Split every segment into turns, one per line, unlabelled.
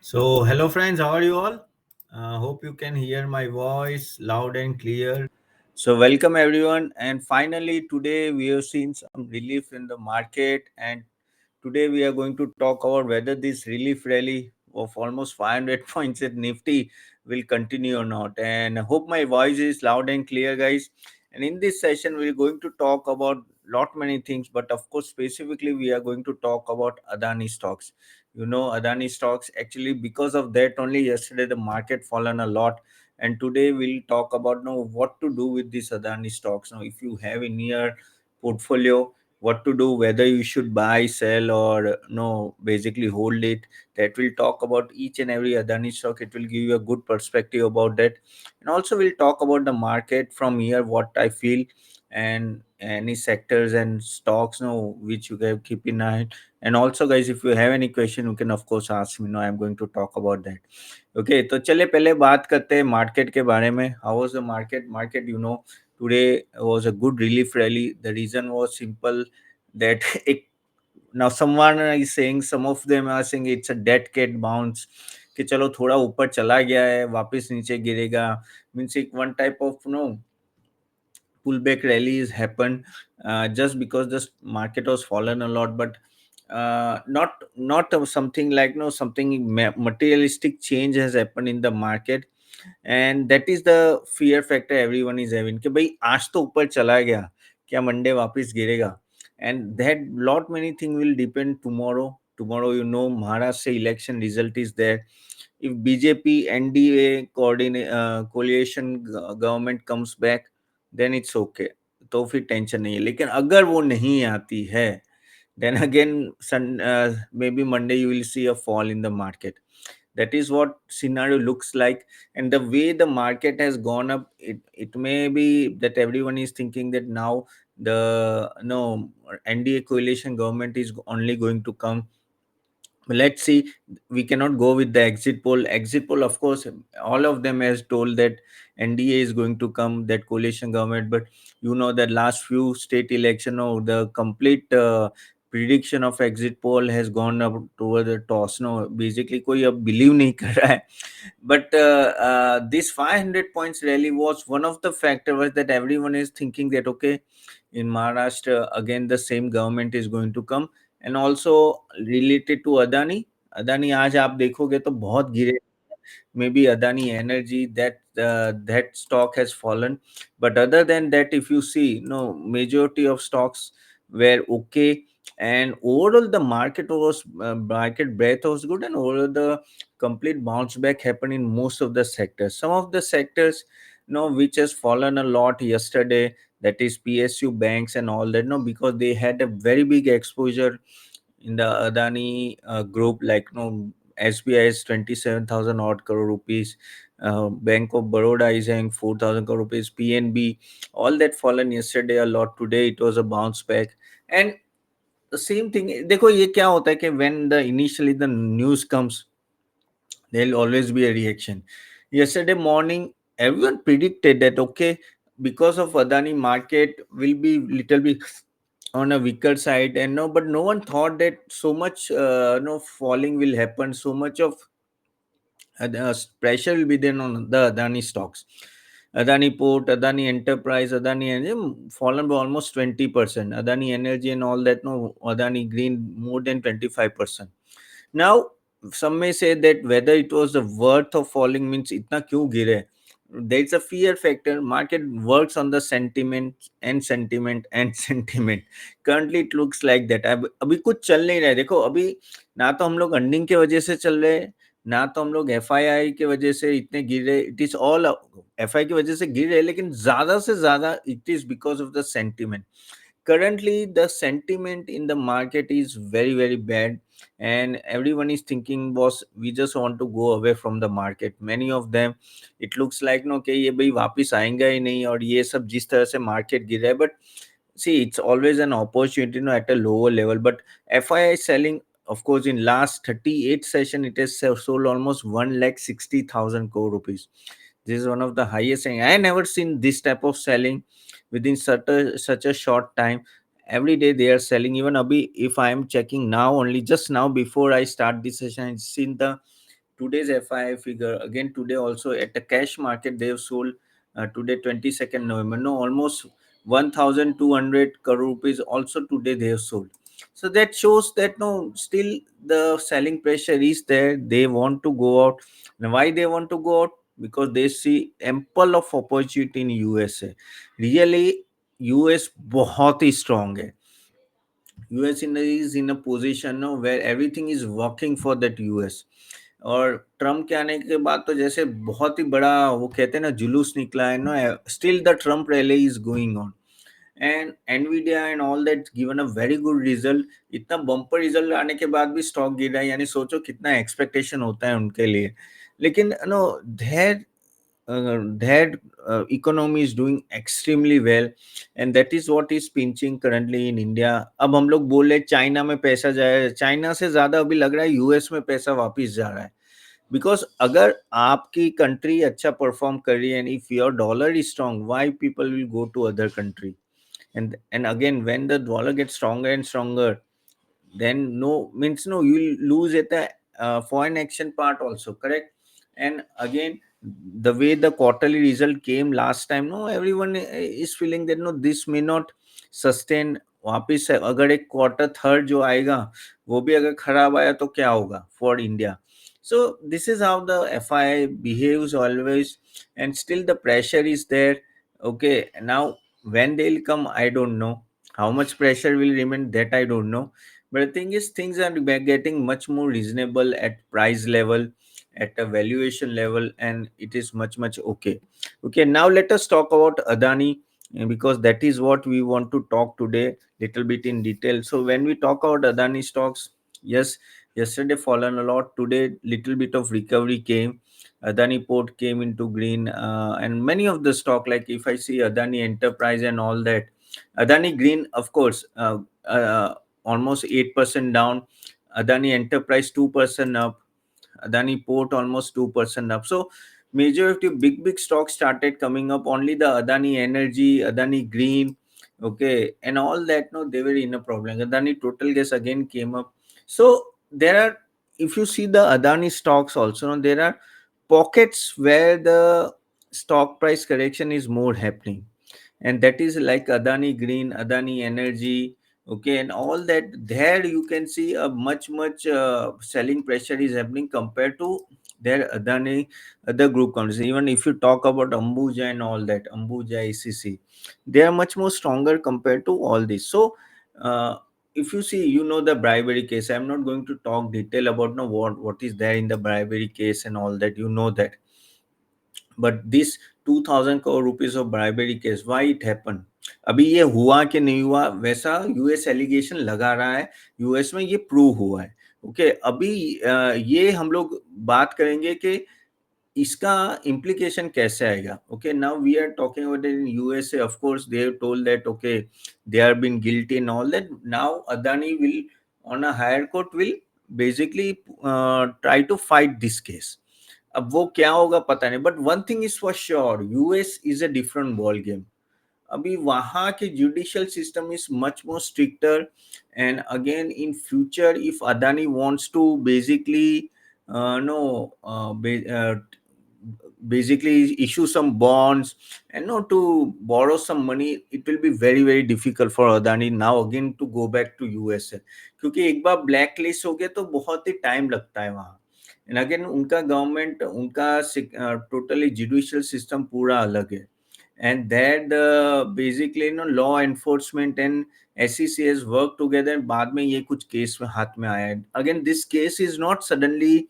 So, hello friends, how are you all? Hope you can hear my voice loud and clear. So, welcome everyone. And finally, today we have seen some relief in the market. And today we are going to talk about whether this relief rally of almost 500 points at Nifty will continue or not. And I hope my voice is loud and clear, guys. And in this session, we're going to talk about lot many things, but of course, specifically, we are going to talk about Adani stocks. Adani stocks, actually, because of that only yesterday the market fallen a lot, and today we'll talk about now what to do with these Adani stocks. Now, if you have in your portfolio, what to do, whether you should buy, sell, or no, basically hold it. That will talk about each and every Adani stock. It will give you a good perspective about that. And also we'll talk about the market from here, what I feel, and any sectors and stocks now which you can keep in mind. And also, guys, if you have any question, you can of course ask me. I'm going to talk about that. Okay, तो चले पहले बात करते हैं market के बारे में. How was the market? Today was a good relief rally. The reason was simple, that now someone is saying, some of them are saying it's a dead cat bounce, कि चलो थोड़ा ऊपर चला गया है, वापस नीचे गिरेगा. Means एक one type of pullback rallies happen, just because the market was fallen a lot, but not something like something materialistic change has happened in the market. And that is the fear factor everyone is having, कि भाई आज तो ऊपर चला गया, क्या Monday वापस गिरेगा. And that lot many thing will depend tomorrow. Maharashtra election result is there. If BJP NDA coalition government comes back, then it's okay. तो फिर टेंशन नहीं है. लेकिन अगर वो नहीं आती है, then again maybe Monday you will see a fall in the market. That is what scenario looks like. And the way the market has gone up, it may be that everyone is thinking that now the no NDA coalition government is only going to come. Let's see. We cannot go with the exit poll, of course. All of them has told that NDA is going to come, that coalition government. But that last few state election, the complete prediction of exit poll has gone up toward the toss. No, basically कोई अब believe नहीं कर रहा है. But this 500 points rally was one of the factors that everyone is thinking that okay, in Maharashtra again the same government is going to come. And also related to Adani आज आप देखोगे तो बहुत गिरे. Maybe Adani Energy, that stock has fallen. But other than that, if you see, no, majority of stocks were okay. And overall the market breadth was good, and overall the complete bounce back happened in most of the sectors. Some of the sectors, which has fallen a lot yesterday, that is PSU banks and all that, because they had a very big exposure in the Adani group, like SBI is 27,000 odd crore rupees. Bank of Baroda is having 4,000 crore rupees. PNB, all that fallen yesterday a lot. Today it was a bounce back. And the same thing. देखो ये क्या होता है कि when the initially the news comes, there'll always be a reaction. Yesterday morning, everyone predicted that okay, because of Adani, market will be little bit on a weaker side, and but no one thought that so much no falling will happen, so much of pressure will be there on the Adani stocks. Adani Port, Adani Enterprise, Adani Energy fallen by almost 20%. Adani Energy and all that, no, Adani Green more than 25%. Now, some may say that whether it was the worth of falling, means itna क्यों गिरे. There's a fear factor. Market works on the sentiment and sentiment and sentiment. Currently it looks like that. अब अभी कुछ चल नहीं रहा है. देखो अभी ना तो हम लोग अर्निंग के वजह से चल रहे हैं, ना तो हम लोग एफआईआई के वजह से इतने गिर रहे. इट इज ऑल एफआई की वजह से गिर रहे, लेकिन ज्यादा से ज्यादा it is because of the sentiment. Currently the sentiment in the market is very very bad, and everyone is thinking, boss, we just want to go away from the market. Many of them, it looks like no कि ये भाई वापस आएंगे ही नहीं, और ये सब जिस तरह से मार्केट गिरा है. But see, it's always an opportunity, at a lower level. But FII selling, of course, in last 38 session it has sold almost 1,60,000 crore rupees. This is one of the highest thing. I never seen this type of selling within such a short time. Every day they are selling. Even abhi, if I am checking now, only just now before I start this session, I've seen the today's FII figure again today also at the cash market they have sold today 22nd November. No, almost 1,200 crore rupees also today they have sold. So that shows that no, still the selling pressure is there. They want to go out. And why they want to go out? Because they see ample of opportunity in USA. Really, US बहुत ही strong है. US is in a position no, where everything is working for that US. और Trump के आने के बाद तो जैसे बहुत ही बड़ा वो कहते हैं ना जुलूस निकला है ना, still the Trump rally is going on and Nvidia and all that given a very good result. इतना बम्पर रिजल्ट आने के बाद भी स्टॉक गिरा है, यानी सोचो कितना एक्सपेक्टेशन होता है उनके लिए. लेकिन no there their economy is doing extremely well and that is what is pinching currently in India. अब हम लोग बोल रहे चाइना में पैसा जाए, चाइना से ज्यादा अभी लग रहा है यूएस में पैसा वापस जा रहा है. बिकॉज अगर आपकी कंट्री अच्छा परफॉर्म कर रही है and if your dollar is strong why people will go to other country. And again when the dollar gets stronger and stronger, then no means no you will lose at the foreign action part also, correct? And again the way the quarterly result came last time, no everyone is feeling that no this may not sustain. वापिस से अगर एक quarter third जो आएगा वो भी अगर खराब आया तो क्या होगा for India. So this is how the FI behaves always and still the pressure is there. Okay, now when they'll come I don't know, how much pressure will remain that I don't know. But the thing is, things are getting much more reasonable at price level, at a valuation level, and it is much okay. Okay, now let us talk about Adani because that is what we want to talk today, little bit in detail. So when we talk about Adani stocks, yes, yesterday fallen a lot. Today, little bit of recovery came. Adani Port came into green, and many of the stock, like if I see Adani Enterprise and all that, Adani Green, of course. Almost 8% down. Adani Enterprise 2% up. Adani Port almost 2% up. So majority of big stocks started coming up. Only the Adani Energy, Adani Green, okay, and all that. No, they were in a problem. Adani Total Gas again came up. So there are, if you see the Adani stocks also, no, there are pockets where the stock price correction is more happening, and that is like Adani Green, Adani Energy, okay, and all that. There you can see a much selling pressure is happening compared to their Adani other group companies. Even if you talk about Ambuja and all that, Ambuja ACC, they are much more stronger compared to all this. So if you see, you know, the bribery case, I'm not going to talk detail about no what is there in the bribery case and all that, you know that. But this 2000 crore rupees of bribery case, why it happened? अभी ये हुआ कि नहीं हुआ वैसा US allegation लगा रहा है, यूएस में ये प्रूव हुआ है. ओके, अभी ये हम लोग बात करेंगे कि इसका implication कैसे आएगा. Okay, now we are talking about it in USA. Of course they have told that okay they have been guilty and all that. Now Adani will on a higher court will basically try to fight this case. अब वो क्या होगा पता नहीं, but one thing is for sure, US is a different ball game. अभी वहां के judicial system is much more stricter. And again in future if Adani wants to basically no basically issue some bonds and no to borrow some money, it will be very difficult for Adani now again to go back to USA. क्योंकि एक बार black list हो गया तो बहुत ही time लगता है वहाँ. And again उनका गवर्नमेंट, उनका टोटली जुडिशियल सिस्टम पूरा अलग है. And that basically you know law enforcement and SEC has worked together. बाद में ये कुछ केस में हाथ में आया है. Again this case is not suddenly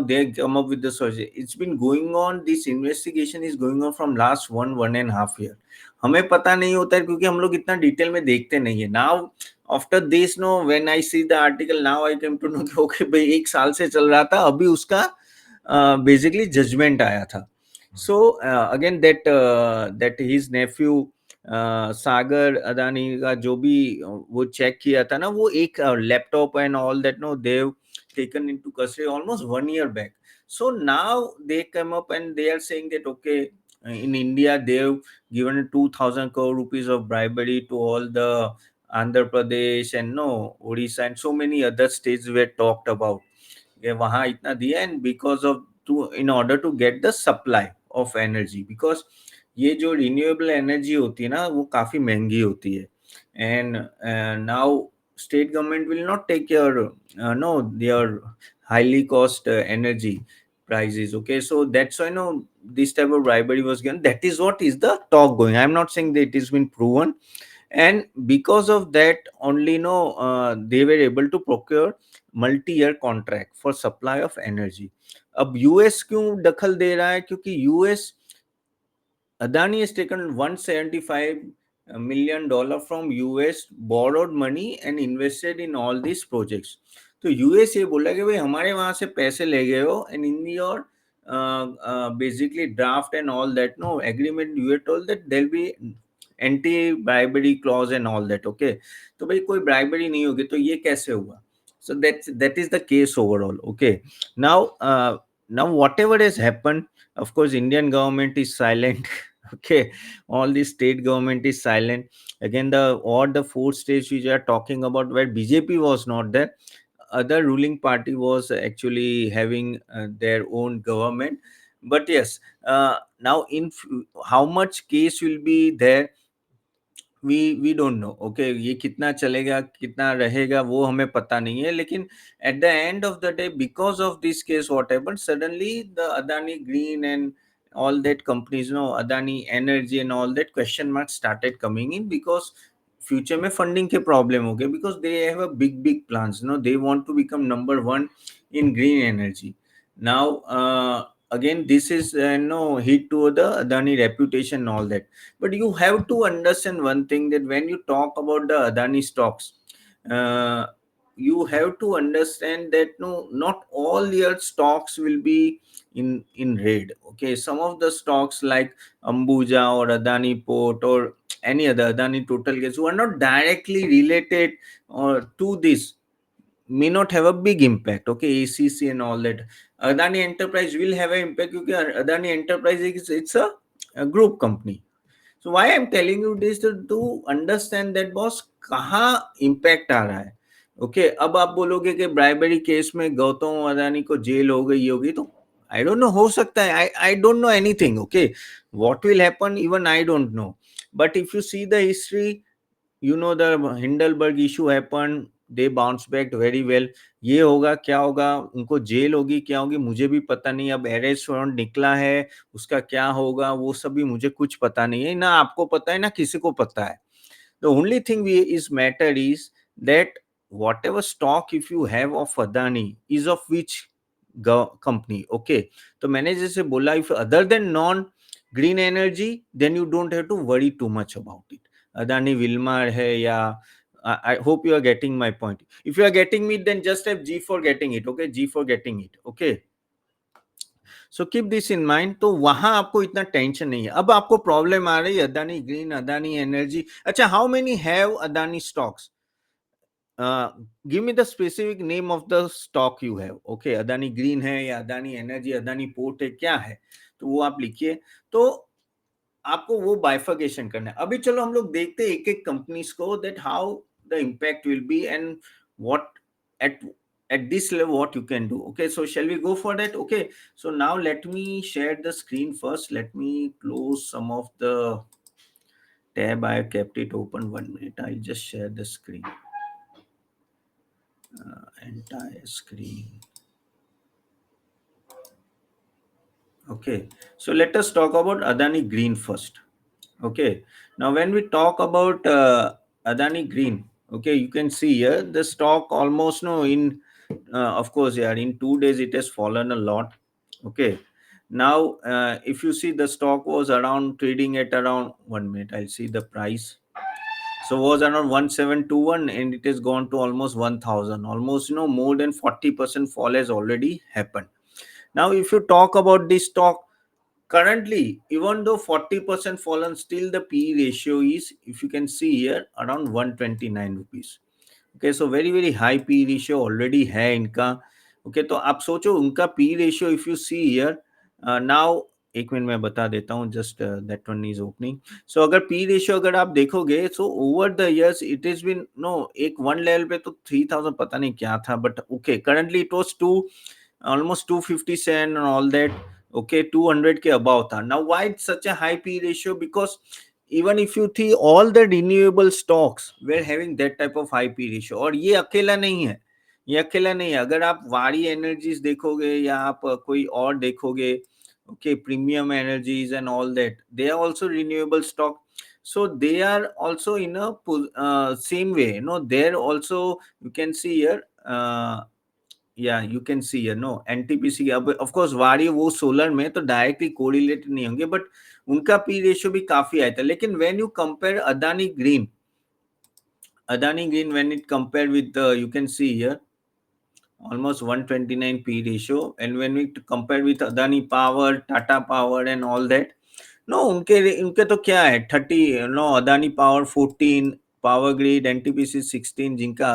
they come up with the solution. It's been going on, this investigation is going on from last one and a half year. हमें पता नहीं होता है क्योंकि हम लोग इतना डिटेल में देखते नहीं है. Now after this no when I see the article now I came to know कि okay भाई एक साल से चल रहा था, अभी उसका basically judgment आया था. So again that his nephew सागर अदानी का जो भी वो चेक किया था ना, वो एक laptop and all that no they've taken into custody almost 1 year back. So now they come up and they are saying that okay, in India they've given 2,000 crore rupees of bribery to all the Andhra Pradesh and no Odisha and so many other states were talked about. ये वहाँ इतना दिया, and because of to in order to get the supply of energy, because ये जो renewable energy होती है ना वो काफी महंगी होती है, and now state government will not take your no their highly cost energy prices. Okay, so that's why no this type of bribery was given. That is what is the talk going. I'm not saying that it has been proven, and because of that only no they were able to procure multi-year contract for supply of energy. अब US क्यों दखल दे रहा है? क्योंकि US Adani has taken $175 million from US, borrowed money and invested in all these projects. तो US ये बोला कि भाई हमारे वहां से पैसे ले गए हो, and in your basically draft and all that no agreement you were told that there'll be anti bribery clause and all that. Okay, तो भाई कोई bribery नहीं होगी, तो ये कैसे हुआ? So that is the case overall. Okay, now now whatever has happened, of course Indian government is silent. Okay, all the state government is silent. Again, the all the four states which are talking about where BJP was not there, other ruling party was actually having their own government. But yes, now how much case will be there, we don't know. Okay, ये कितना चलेगा कितना रहेगा वो हमें पता नहीं है, लेकिन at the end of the day because of this case what happened, suddenly the Adani Green and all that companies, Adani Energy and all that, question marks started coming in, because future में funding के problem हो गए, because they have a big plans, they want to become number one in green energy. Now again this is no hit to the Adani reputation and all that. But you have to understand one thing, that when you talk about the Adani stocks, uh, you have to understand that no, not all your stocks will be in red. Okay, some of the stocks like Ambuja or Adani Port or any other Adani Total Gas, who are not directly related or to this, may not have a big impact. Okay, ACC and all that. Adani Enterprise will have an impact because Adani Enterprise is it's a group company. So why I'm telling you this, to understand that boss कहाँ impact आ रहा है. Okay, अब आप बोलोगे कि bribery case में गौतम अदानी को jail हो गई होगी, तो आई डोंट नो, हो सकता है. I don't know anything. Okay, what will happen even I don't know. But if you C the history, the Hindenburg issue happened, they bounced back very well. ये होगा क्या होगा, उनको जेल होगी क्या होगी मुझे भी पता नहीं. अब अरेस्ट वारंट निकला है, उसका क्या होगा वो सब भी मुझे कुछ पता नहीं है, ना आपको पता है ना किसी को पता है. The only thing we is matter is that whatever stock if you have of Adani is of which company. Okay, तो मैंने जैसे बोला, if other than non green energy, then you don't have to worry too much about it. Adani Wilmar है या I hope you are getting my point. If you are getting me, then just have G for getting it. Okay, G for getting it. Okay, so keep this in mind. तो वहां आपको इतना tension नहीं है. अब आपको problem आ रही है अदानी ग्रीन, अदानी एनर्जी. अच्छा, how many have Adani stocks? Give me the specific name of the stock you have. Okay, Adani green है या अदानी एनर्जी, अदानी पोर्ट है, क्या है? तो वो आप लिखिए. तो आपको वो बाइफर्केशन करना है. अभी चलो हम लोग देखते हैं एक एक कंपनीज को, that how the impact will be and what at this level what you can do. Okay, so shall we go for that? Okay, so now let me share the screen first. Let me close some of the tab. I have kept it open. 1 minute, I'll just share the screen, entire screen. Okay, so let us talk about Adani Green first. Okay, now when we talk about Adani Green, okay, you can see here the stock almost no in of course, yeah, in 2 days it has fallen a lot. Okay, now if you see the stock was around trading at around 1 minute, I'll see the price. So was around 1721 and it has gone to almost 1000. Almost more than 40% fall has already happened. Now, if you talk about this stock, currently, even though 40% fallen, still the P ratio is, if you can see here, around 129 rupees. Okay, so very high P ratio already है इनका. Okay, तो आप सोचो उनका P ratio, if you see here, now एक minute मैं बता देता हूँ, just that one is opening. So अगर पी रेशियो अगर आप देखोगे, so over the years it is been no, एक वन लेवल पे तो 3000 पता नहीं क्या था, but okay currently it was to almost 257 and all that. Okay, 200 के above था. Now why it's such a high P ratio? Because even if you see all the renewable stocks were having that type of high P ratio, और ये अकेला नहीं है, ये अकेला नहीं है। अगर आप वारी एनर्जीज देखोगे या आप कोई और देखोगे, okay, premium energies and all that, they are also renewable stock. So they are also in a same way, you know, there also you can see here, या you can see here no NTPC. अब of course Waaree वो solar में तो directly correlated नहीं होंगे, but उनका P ratio भी काफी आया था। लेकिन when you compare Adani green when it compare with you can see here almost 129 P ratio. And when we compare with Adani Power, Tata Power and all that, no, उनके उनके तो क्या है 30, no Adani power 14, power grid NTPC 16, जिनका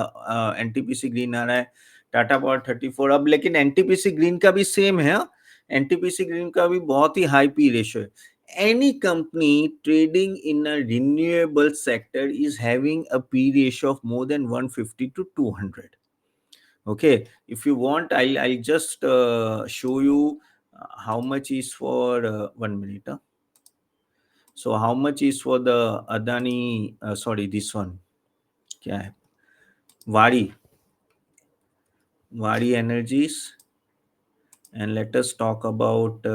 NTPC green आ रहा है, Tata power 34। अब लेकिन एनटीपीसी ग्रीन का भी सेम है, एनटीपीसी ग्रीन का भी बहुत ही हाई पी रेशियो है। Any company trading in a renewable sector is having a P ratio of more than 150 to 200। Okay, if you want, I'll just show you how much is for 1 minute. So how much is for the Adani? Sorry, this one. क्या है? Wari Energies, and let us talk about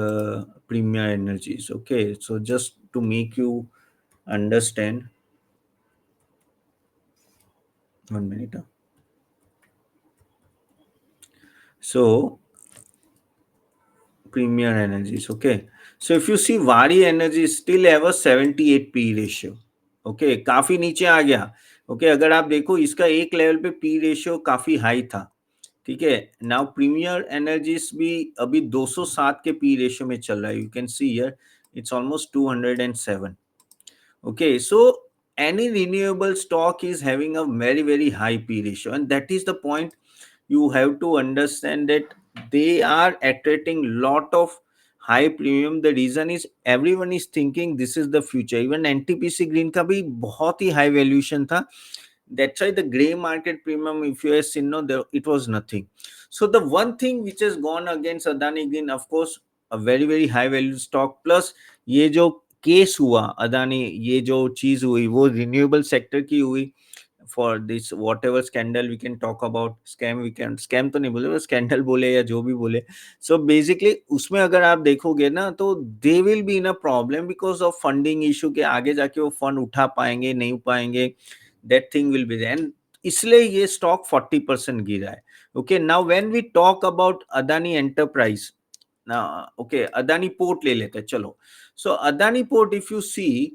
Premier Energies. Okay, so just to make you understand, 1 minute. So Premier Energies. Okay. So if you see Vari Energy still have a 78 P ratio. Okay, काफी नीचे आ गया। Okay, अगर आप देखो इसका एक level पे P ratio काफी हाई था। ठीक है, नाउ प्रीमियर एनर्जीज भी अभी 207 के P रेशियो में चल रहा है। You can see here it's almost 207। Okay, so any renewable stock is having a very, very high P ratio, and that is the point you have to understand that they are attracting lot of high premium. The reason is everyone is thinking this is the future. Even NTPC Green का भी बहुत ही high valuation था. That's why the gray market premium, if you have seen, no, there, it was nothing. So the one thing which has gone against Adani Green, of course, a very, very high value stock, plus ये जो case हुआ अदानी, ये जो चीज हुई वो renewable sector की हुई, for this whatever scandal we can talk about, scam we can, scam तो नहीं बोले, स्कैंडल बोले या जो भी बोले। सो बेसिकली उसमें अगर आप देखोगे ना तो they will be in a problem because of funding issue के, आगे जाके वो फंड उठा पाएंगे नहीं पाएंगे, that thing will be there, इसलिए ये स्टॉक 40% गिरा है। Okay, now when we talk about Adani enterprise, okay Adani port ले लेते हैं चलो। So Adani Port, if you see,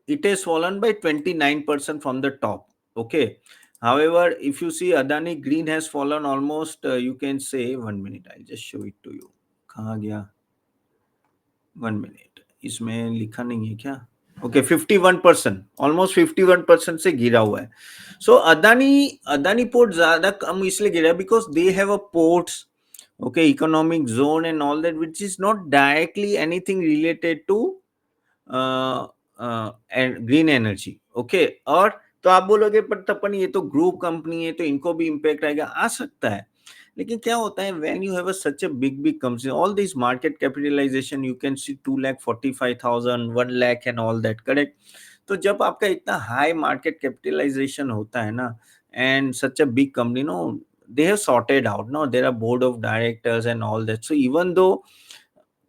it has fallen by 29% from the top. Okay. However, if you see Adani Green has fallen almost, you can say, 1 minute. I'll just show it to you. कहाँ गया? 1 minute. इसमें लिखा नहीं है क्या? Okay, 51%, almost 51% से गिरा हुआ है। So Adani Port ज़्यादा कम इसलिए गिरा because they have a ports, okay, economic zone and all that, which is not directly anything related to green energy. Okay, और तो आप बोलोगे पर तपन ये तो ग्रुप कंपनी है तो इनको भी इंपैक्ट आएगा, आ सकता है। लेकिन क्या होता है when you have a such a big company, all this market capitalisation you can see 2,45,000, 1 lakh and all that, correct. तो जब आपका इतना हाई मार्केट कैपिटलाइजेशन होता है ना, and such a big company, no, they have sorted out, no, there are board of directors and all that. So even though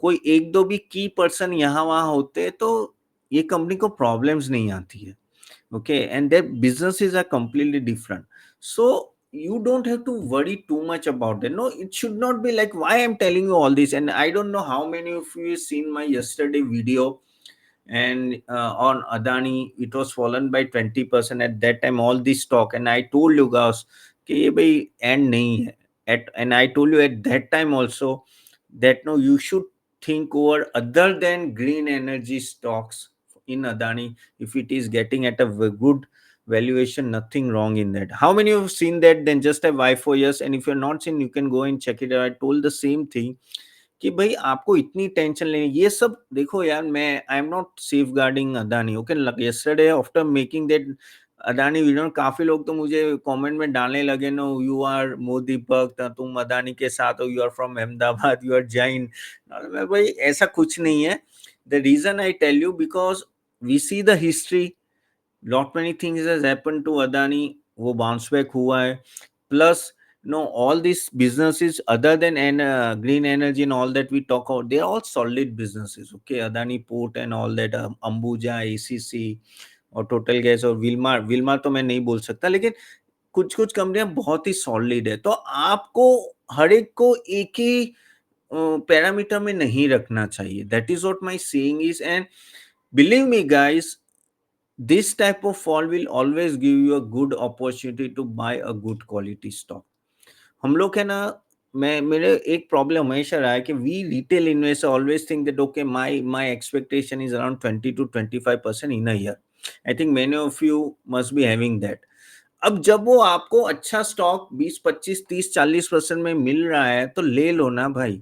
कोई एक दो भी की पर्सन यहाँ वहां होते तो ये कंपनी को प्रॉब्लम्स नहीं आती है। Okay, and their businesses are completely different. So you don't have to worry too much about it. No, it should not be like why I'm telling you all this. And I don't know how many of you seen my yesterday video, and on Adani it was fallen by 20% at that time, all this stock, and I told you guys कि ये भाई end नहीं है at, and I told you at that time also that no, you should think over other than green energy stocks in Adani. If it is getting at a good valuation, nothing wrong in that. How many of you have seen that? Then just a Y for yes. And if you're not seen, you can go and check it out. I told the same thing कि भाई आपको इतनी tension लेनी, ये सब देखो यार, मैं I am not safeguarding Adani, okay. Yesterday after making that Adani video, काफी लोग तो मुझे कमेंट में डालने लगे, नो यू आर मोदी भक्त, तुम अदानी के साथ हो, you are from Ahmedabad, you are Jain. मैं भाई ऐसा कुछ नहीं है। The reason I tell you, because we see the history, lot many things has happened to Adani, वो bounce back हुआ है, plus no all these businesses other than green energy and all that we talk about, they are all solid businesses, okay। Adani Port and all that, Ambuja, ACC और total gas और Wilmar, Wilmar तो मैं नहीं बोल सकता, लेकिन कुछ कुछ कंपनियां बहुत ही सॉलिड है। तो आपको हर एक को एक ही पैरामीटर में नहीं रखना चाहिए, that is what my saying is. And believe me guys, this type of fall will always give you a good opportunity to buy a good quality stock। हम लोग है ना, मैं मेरे एक प्रॉब्लम हमेशा रहा है कि we retail investor always think that okay my expectation is around 20 to 25% in a year. I think many of you must be having that. अब जब वो आपको अच्छा स्टॉक 20 25 30 40% में मिल रहा है तो ले लो ना भाई।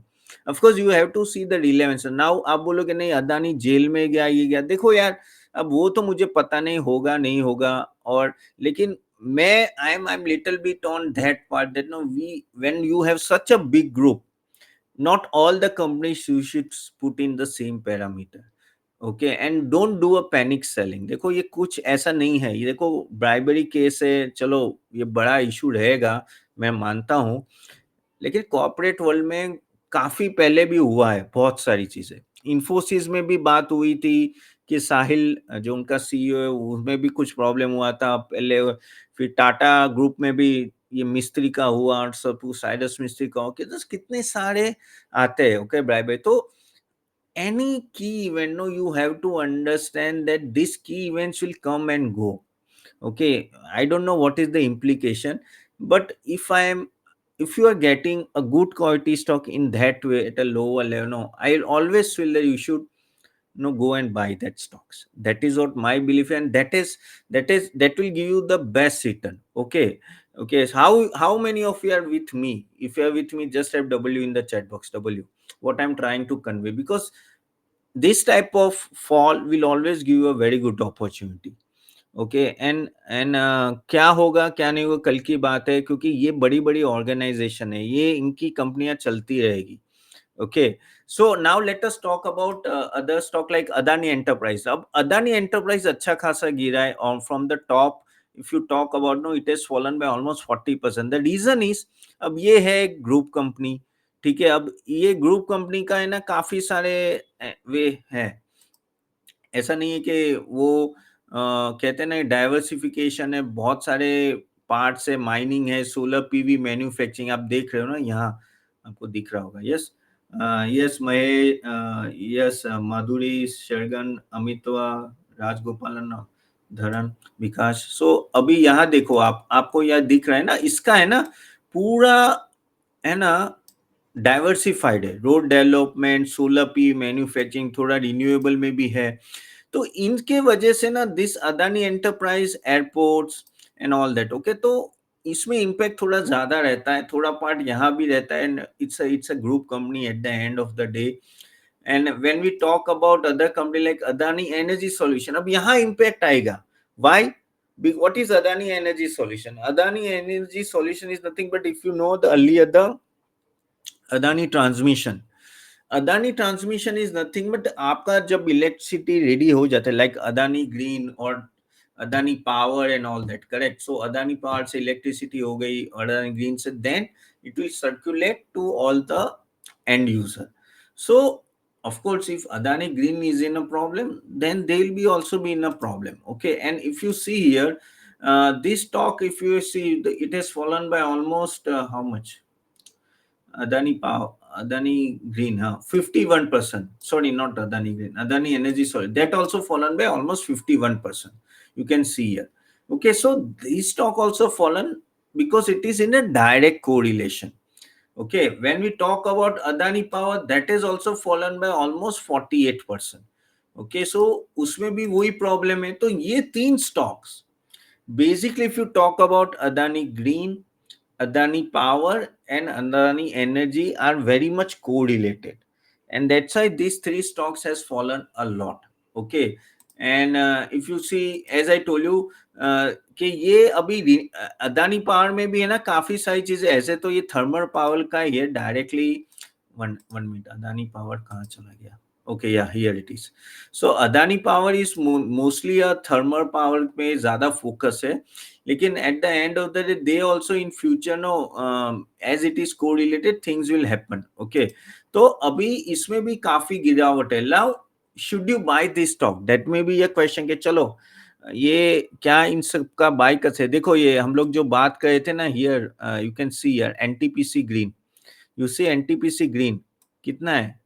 Of course you have to see the relevance. Now आप बोलोगे नहीं अदानी जेल में गया, ये गया, देखो यार, अब वो तो मुझे पता नहीं होगा नहीं होगा, और लेकिन मैं I am little bit on that part that no we when you have such a big group, not all the companies you should put in the same parameter, okay. And don't do a panic selling. देखो ये कुछ ऐसा नहीं है, ये देखो bribery case है, चलो ये बड़ा इशू रहेगा, मैं मानता हूं, लेकिन कॉर्पोरेट वर्ल्ड में काफी पहले भी हुआ है बहुत सारी चीजें। इंफोसिस में भी बात हुई थी कि साहिल जो उनका सीईओ है, उसमें भी कुछ प्रॉब्लम हुआ था पहले। फिर टाटा ग्रुप में भी ये मिस्त्री का हुआ, और सब साइरस मिस्त्री का हुआ, कि कितने सारे आते हैं, ओके ब्राइबरी। तो any key event, no, you have to understand that these key events will come and go, okay। I don't know what is the implication, but if you are getting a good quality stock in that way at a lower level, no, I always feel that you should go and buy that stocks. That is what my belief, and that will give you the best return, okay। Okay, so how many of you are with me? If you are with me, just type W in the chat box, W, what I'm trying to convey, because this type of fall will always give you a very good opportunity, okay. And क्या होगा क्या नहीं होगा कल की बात है, क्योंकि ये बड़ी बड़ी ऑर्गेनाइजेशन है, ये इनकी कंपनियां चलती रहेगी, okay. So now let us talk about other stock like Adani enterprise. अब अदानी एंटरप्राइज अच्छा खासा गिरा है और from the top, if you talk about, no, it has fallen by almost 40%। The reason is, अब ये है ग्रुप कंपनी, ठीक है। अब ये ग्रुप कंपनी का है ना, काफी सारे वे है, ऐसा नहीं है कि वो कहते हैं ना डाइवर्सिफिकेशन है, बहुत सारे पार्ट्स है, माइनिंग है, सोलर पीवी, मैन्युफैक्चरिंग, आप देख रहे हो ना यहाँ, आपको दिख रहा होगा। यस, यस महे, यस माधुरी, शरगन, अमितवा, राजगोपालन, धरन, विकास। सो अभी यहाँ देखो, आपको यह दिख रहा है ना, इसका है ना पूरा, है ना, डाइवर्सिफाइड है, road development, solar P, manufacturing, थोड़ा रिन्यूएबल में भी है। तो इनके वजह से ना this Adani enterprise, airports and all that, okay. तो इसमें इम्पैक्ट थोड़ा ज्यादा रहता है, थोड़ा पार्ट यहाँ भी रहता है, and it's a group company at the end of the day. And when we talk about other company like Adani energy solution, अब यहाँ इम्पैक्ट आएगा। Why? what is Adani Energy Solution? Adani Energy Solution is nothing but, if you know the earlier the Adani Transmission, Adani transmission is nothing but, आपका जब electricity ready हो जाता है, like Adani green और Adani power and all that, correct. So Adani power से electricity हो गई, Adani green से, then it will circulate to all the end user। So of course if Adani Green is in a problem, then they'll be also be in a problem, okay। And if you see here, this stock, if you see, it has fallen by almost how much? Adani Power, Adani Green, 51%. Sorry, not Adani Green, Adani Energy, sorry. That also fallen by almost 51%. You can see here. Okay, so this stock also fallen because it is in a direct correlation. Okay, when we talk about Adani Power, that is also fallen by almost 48%. Okay, so उसमें भी वही problem है। तो ये तीन stocks, basically if you talk about Adani Green, Adani Power and Adani Energy are very much correlated. and that's why these three stocks has fallen a lot. Okay, and if you see, as I told you, कि ये अभी Adani power में भी है ना, काफी सारी चीजें ऐसे, तो ये थर्मल पावर का ये directly, one one minute, Adani power कहाँ चला गया? Okay, yeah here it is. So Adani power is mostly a thermal power पे ज्यादा फोकस है, लेकिन at the end of the day they also in future no, as it is correlated things will happen. Okay, तो अभी इसमें भी काफी गिरावट है. Now should you buy this stock, that में भी ये क्वेश्चन के चलो ये क्या इन सब का बाय कैसे? देखो ये हम लोग जो बात कर रहे थे ना, here you can see here NTPC green. You see NTPC green कितना है?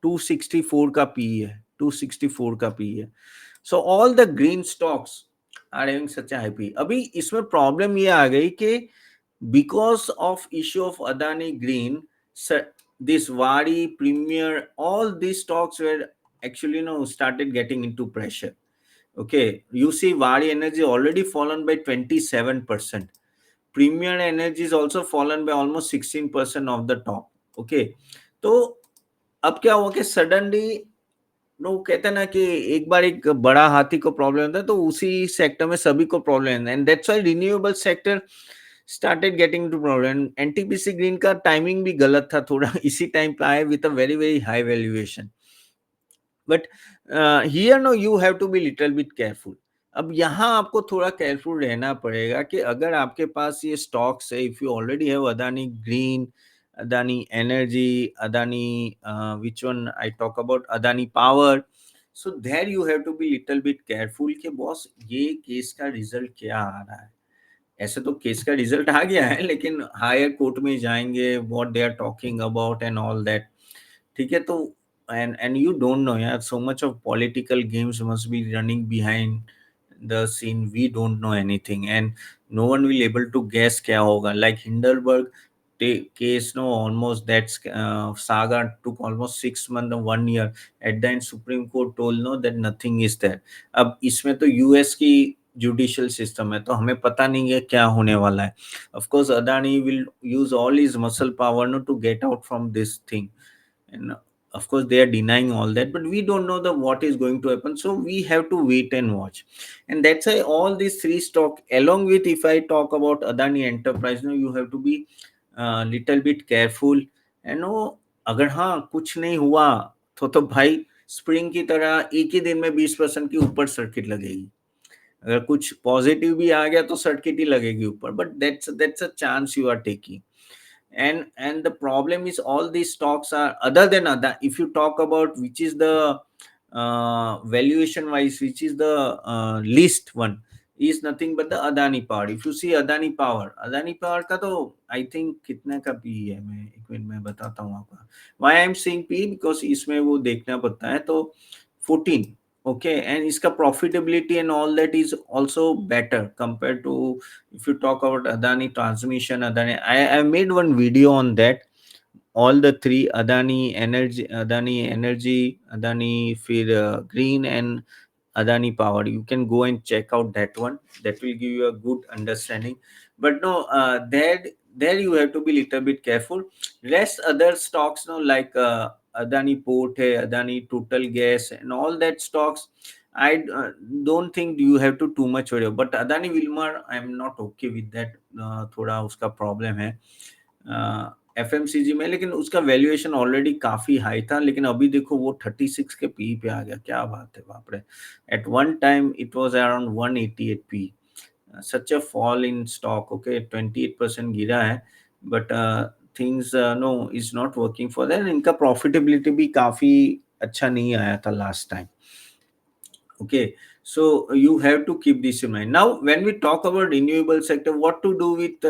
264 का पी है, 264 का पी है. So all the green stocks are having such a high P. अभी इसमें प्रॉब्लम ये आ गई कि because of issue of Adani Green, this Wari, Premier, all these stocks were actually started getting into pressure. Okay, you see Wari Energy already fallen by 27%. Premier Energy is also fallen by almost 16% of the top. Okay, तो अब क्या हुआ कि suddenly लोग कहते हैं ना कि एक बार एक बड़ा हाथी को प्रॉब्लम होता है, तो उसी सेक्टर में सभी को प्रॉब्लम है, and that's why renewable sector started getting to problem. NTPC green का टाइमिंग भी गलत था थोड़ा, इसी टाइम पे आए with a very very high valuation. But here no you have to be little bit careful. अब यहाँ आपको थोड़ा केयरफुल रहना पड़ेगा कि अगर आपके पास ये स्टॉक्स है, if you already have Adani green, Adani energy, Adani which one I talk about, Adani power, so there you have to be little bit careful कि बॉस ये केस का रिजल्ट क्या आ रहा है. ऐसे तो केस का रिजल्ट आ गया है, लेकिन हायर कोर्ट में जाएंगे, what they are talking about and all that. ठीक है, तो and you don't know यार, so much of political games must be running behind the scene. We don't know anything and no one will able to guess क्या होगा. Like Hindenburg case, no, almost that saga took almost 6 months or 1 year. At the end Supreme Court told no that nothing is there. अब इसमें तो US की judicial system है, तो हमें पता नहीं है क्या होने वाला है. Of course Adani will use all his muscle power no to get out from this thing, and of course they are denying all that, but we don't know the what is going to happen, so we have to wait and watch. And that's why all these three stock, along with, if I talk about Adani Enterprise, no, you have to be little bit careful. and no, अगर हाँ कुछ नहीं हुआ तो भाई spring की तरह एक ही दिन में 20% की ऊपर सर्किट लगेगी. अगर कुछ पॉजिटिव भी आ गया तो सर्किट ही लगेगी ऊपर, but that's a chance you are taking. And the problem is all these stocks are, other than other, if you talk about which is the valuation wise, which is the least one, is nothing but the Adani Power. If you see Adani Power का तो I think कितने का P है, मैं एक minute में बताता हूँ आपको. Why I am saying P, because इसमें वो देखना पड़ता है, तो 14. Okay, and इसका profitability and all that is also better compared to, if you talk about Adani Transmission, Adani, I made one video on that. All the three, Adani Energy, Adani फिर Green and Adani Power. You can go and check out that one. That will give you a good understanding. But no, there you have to be little bit careful. Rest other stocks, no, like Adani Port, hai, Adani Total Gas, and all that stocks. I don't think you have to too much worry. But Adani Wilmar, I'm not okay with that. थोड़ा उसका problem है FMCG में, लेकिन उसका valuation already काफी high था, लेकिन अभी देखो वो 36 के पी पे आ गया. क्या बात है, बाप रे. At one time it was around 188 P. Such a fall in stock. Okay, 28% गिरा है, but things no is not working for that. इनका प्रॉफिटेबिलिटी भी काफी अच्छा नहीं आया था last time. Okay, so you have to keep this in mind. Now, when we talk about renewable sector, what to do with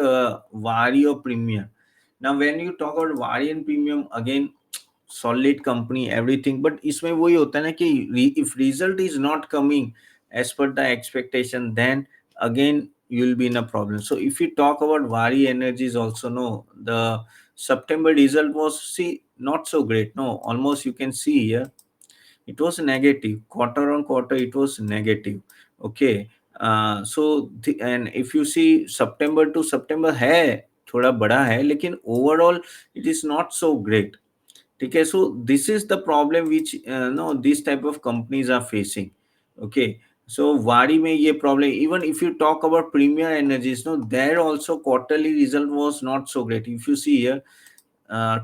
Vari or Premium? Now, when you talk about Vari and Premium, again, solid company, everything, but इसमें वही होता है ना कि if result is not coming as per the expectation, then again you will be in a problem. So if you talk about Vari Energies also, no, the September result was, see, not so great. No, almost you can see here it was negative quarter on quarter, it was negative. Okay, so and if you see September to September है थोड़ा बड़ा है, लेकिन overall it is not so great. ठीक है. So this is the problem which no these type of companies are facing. Okay. So Wadi में ये problem, even if you talk about Premier Energies, no, there also quarterly result was not so great. If you see here,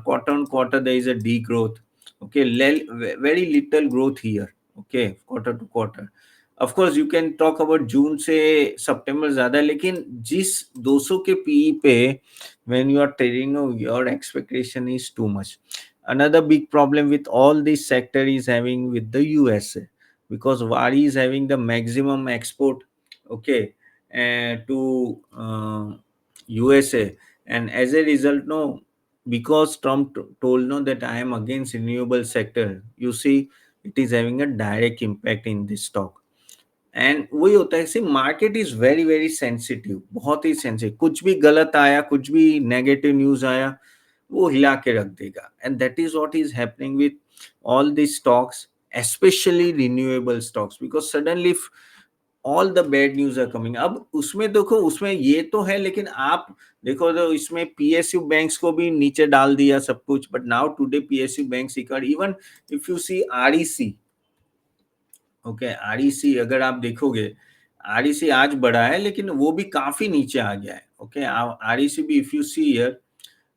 quarter on quarter there is a degrowth. Okay, very little growth here. Okay, quarter to quarter. Of course you can talk about जून से सितंबर ज्यादा है, लेकिन जिस 200 के PE पे when you are trading, no, your expectation is too much. Another big problem with all this sector is having with the USA, because Wari is having the maximum export, okay, to USA, and as a result, no, because Trump told no that I am against renewable sector, you see, it is having a direct impact in this stock. And वही होता है, see market is very very sensitive, बहुत ही sensitive. कुछ भी गलत आया, कुछ भी नेगेटिव न्यूज आया, वो हिला के रख देगा. And that is what is happening with all the stocks, especially renewable stocks, because suddenly all the bad news are coming. अब उसमें देखो, उसमें ये तो है, लेकिन आप देखो तो इसमें पीएसयू बैंक्स को भी नीचे डाल दिया सब कुछ. But now today PSU banks even if you see REC, okay, REC अगर आप देखोगे, आरईसी आज बढ़ा है, लेकिन वो भी काफी नीचे आ गया है. ओके, आरईसी भी if you see here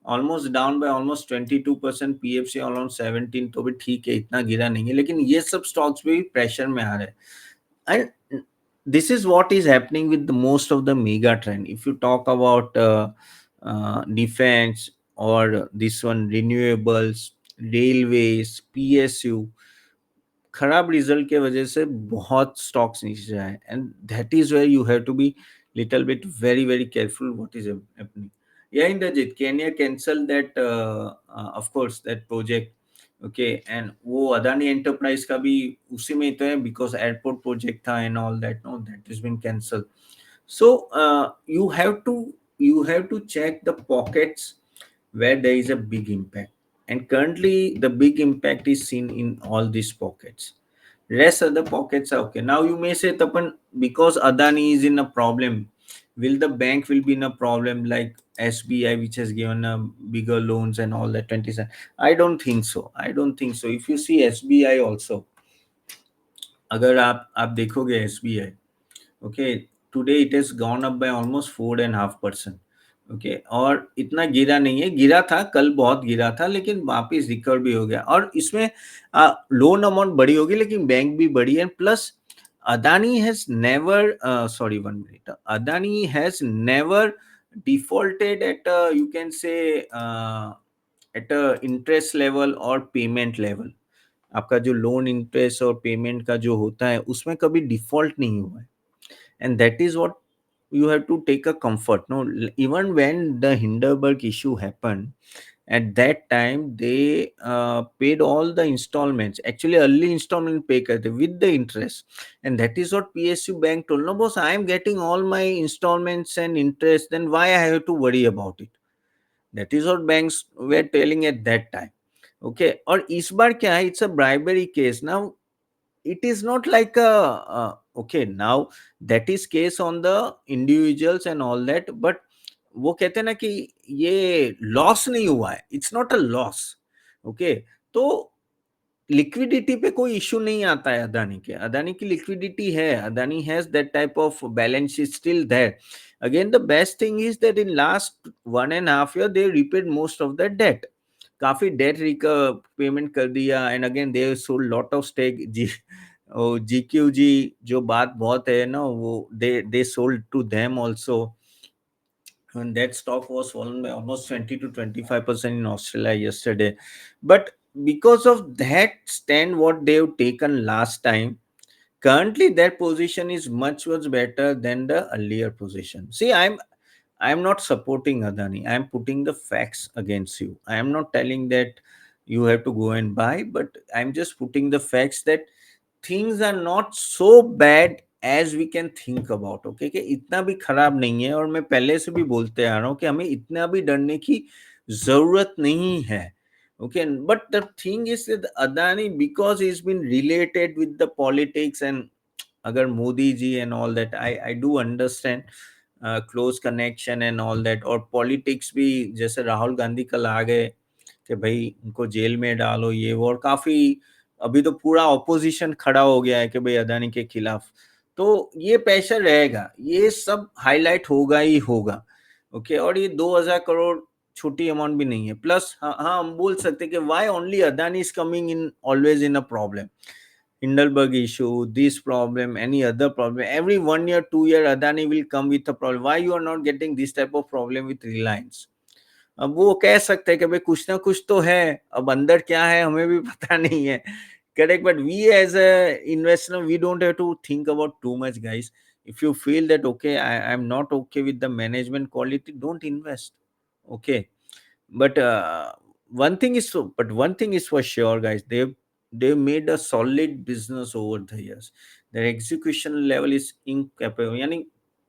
almost down by almost 22%, PFC almost 17, तो भी ठीक है, इतना गिरा नहीं है, लेकिन ये सब स्टॉक्स भी प्रेशर में आ रहे हैं. And this is what is happening with the most of the mega trend. If you talk about defense or this one, renewables, railways, psu, खराब रिजल्ट के वजह से बहुत स्टॉक्स नीचे आए. And that is where you have to be little bit very very careful what is happening. Yeah Indrajit, can you cancel that of course that project. Okay, and वो Adani enterprise का भी उसी में ही तो है, बिकॉज एयरपोर्ट प्रोजेक्ट था and all that, no, that is been cancel. So you have to check the pockets where there is a big impact, and currently the big impact is seen in all these pockets. Rest other pockets are okay. Now you may say, Tapan, because Adani is in a problem, will the bank will be in a problem like SBI, which has given bigger loans and all that 27? I don't think so. I don't think so. If you see SBI also, अगर आप देखोगे SBI, okay, today it has gone up by almost 4.5%. Okay, और इतना गिरा नहीं है, गिरा था कल, बहुत गिरा था, लेकिन वापस रिकवर भी हो गया. और इसमें लोन अमाउंट बड़ी होगी, लेकिन बैंक भी बड़ी है. Plus Adani has never, sorry, 1 minute, Adani has never defaulted at, you can say, at interest level और पेमेंट लेवल. आपका जो लोन इंटरेस्ट और पेमेंट का जो होता है, उसमें कभी डिफॉल्ट नहीं हुआ है. And that is what you have to take a comfort, no. Even when the Hindenburg issue happened, at that time they paid all the installments, actually early installment pay karte with the interest. And that is what PSU bank told, no boss, I am getting all my installments and interest, then why I have to worry about it. That is what banks were telling at that time. Okay, और इस बार क्या है, it's a bribery case. Now it is not like a okay, now that is case on the individuals and all that, but वो कहते हैं ना कि ये लॉस नहीं हुआ है, it's not a loss. Okay, तो लिक्विडिटी पे कोई इश्यू नहीं आता है. अदानी के, अदानी की लिक्विडिटी है, Adani has that type of balance sheet still there. Again the best thing is that in last 1.5 year they repaid most of the debt. काफी डेट पेमेंट कर दिया. And again they sold lot of stake. GQG जो बात बहुत है ना, वो they sold to them also, and that stock was fallen by almost 20 to 25% in Australia yesterday. But because of that stand what they've taken last time, currently their position is much better than the earlier position. See, I'm not supporting Adani. I'm putting the facts against you. I am not telling that you have to go and buy, but I'm just putting the facts that things are not so bad as we can think about. Okay, कि इतना भी खराब नहीं है. और मैं पहले से भी बोलते आ रहा हूँ कि हमें इतना भी डरने की जरूरत नहीं है. Okay, but the thing is that Adani, because he's been related with the politics, and agar Modi ji and all that, I do understand close connection and all that. और politics भी, जैसे राहुल गांधी कल आ गए, कि भाई उनको जेल में डालो ये वो, और काफ़ी अभी तो पूरा ऑपोज़िशन खड़ा हो गया है कि भाई अदानी के खिलाफ। तो ये प्रेशर रहेगा, ये सब हाइलाइट होगा ही होगा, ओके। और ये 2000 करोड़ छोटी अमाउंट भी नहीं है। प्लस हाँ, हाँ, हम बोल सकते हैं कि why only Adani is coming in always in a problem? Hindenburg issue, this problem, any other problem. Every 1 year, 2 year, Adani will come with a problem. Why you are not getting this type of problem with Reliance? अब वो कह सकते हैं कि भाई कुछ ना कुछ तो है, अब अंदर क्या है हमें भी पता नहीं है, correct? But we as a investor, we don't have to think about too much, guys. If you feel that okay, I'm not okay with the management quality, don't invest, okay? But one thing is for sure, guys. They made a solid business over the years. Their execution level is incapable. यानी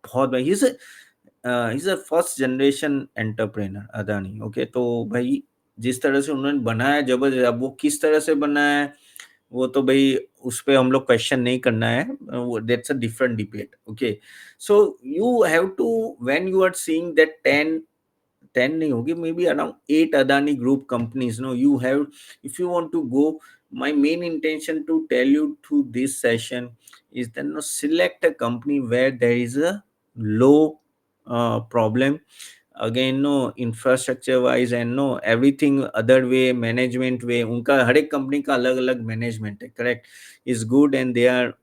बहुत भाई, he's a first generation entrepreneur Adani, okay? तो भाई जिस तरह से उन्होंने बनाया जबरदस्त, अब वो किस तरह से बनाया है वो तो भाई उस पे हम लोग क्वेश्चन नहीं करना है, that's a different debate, okay. So you have to, when you are seeing that 10 नहीं होगी, may be around 8 Adani group companies, no, you have, if you want to go, my main intention to tell you through this session is that, no, select a company where there is a low problem, again, no, infrastructure wise and no everything other way, management way, उनका हर एक company का अलग अलग management है, correct, is good and they are,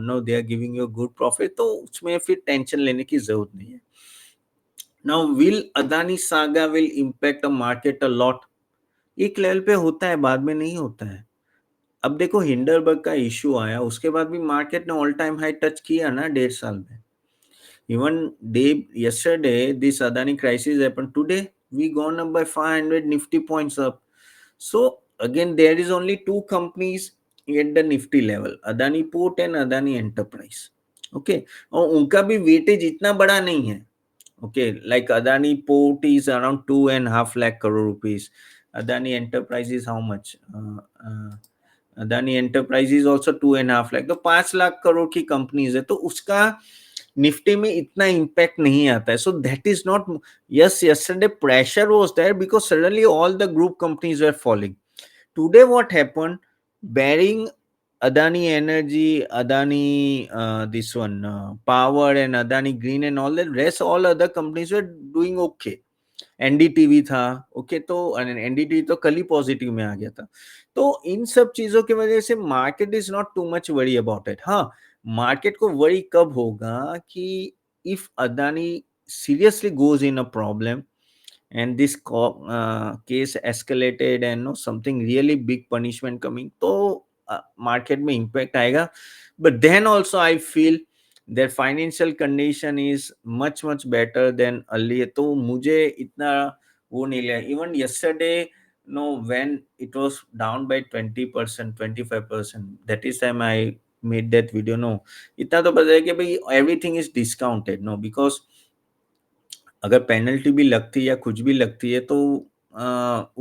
no, they are giving you good profit, तो उसमें फिर tension लेने की जरूरत नहीं है। Now will Adani saga will impact a market a lot? एक लेवल पे होता है, बाद में नहीं होता है। अब देखो हिंडरबर्ग का इश्यू आया, उसके बाद भी मार्केट ने ऑल टाइम हाई टच किया ना 1.5 साल में। Even day yesterday this Adani crisis happened, today we gone up by 500 nifty points up. So again there is only two companies at the nifty level, Adani Port and Adani Enterprise, okay? और उनका भी weightage इतना बड़ा नहीं है, okay, like Adani Port is around 2.5 lakh crore rupees. Adani Enterprise is how much? Adani Enterprise is also 2.5 lakh, तो 5 लाख करोड़ की companies है, तो उसका निफ्टी में इतना इम्पैक्ट नहीं आता है। So that is not, yes yesterday pressure was there because suddenly all the group companies were falling. Today what happened, bearing Adani Energy, Adani, this one, Power and Adani Green and all the rest, all other companies were doing okay. NDTV था, okay, तो NDTV तो कल ही positive में आ गया था। तो इन सब चीजों की वजह से market is not too much worry about it. हाँ, मार्केट को वरी कब होगा कि if Adani seriously goes in a problem and this case escalated and no something really big punishment coming, तो market में impact आएगा। But then also I feel their financial condition is much better than earlier, तो मुझे इतना वो नहीं लगा। Even yesterday, no, when it was down by 20%, 25%, that is time I made that video, no, इतना तो पता है कि भाई everything is discounted, no, because अगर पेनल्टी भी लगती है या कुछ भी लगती है तो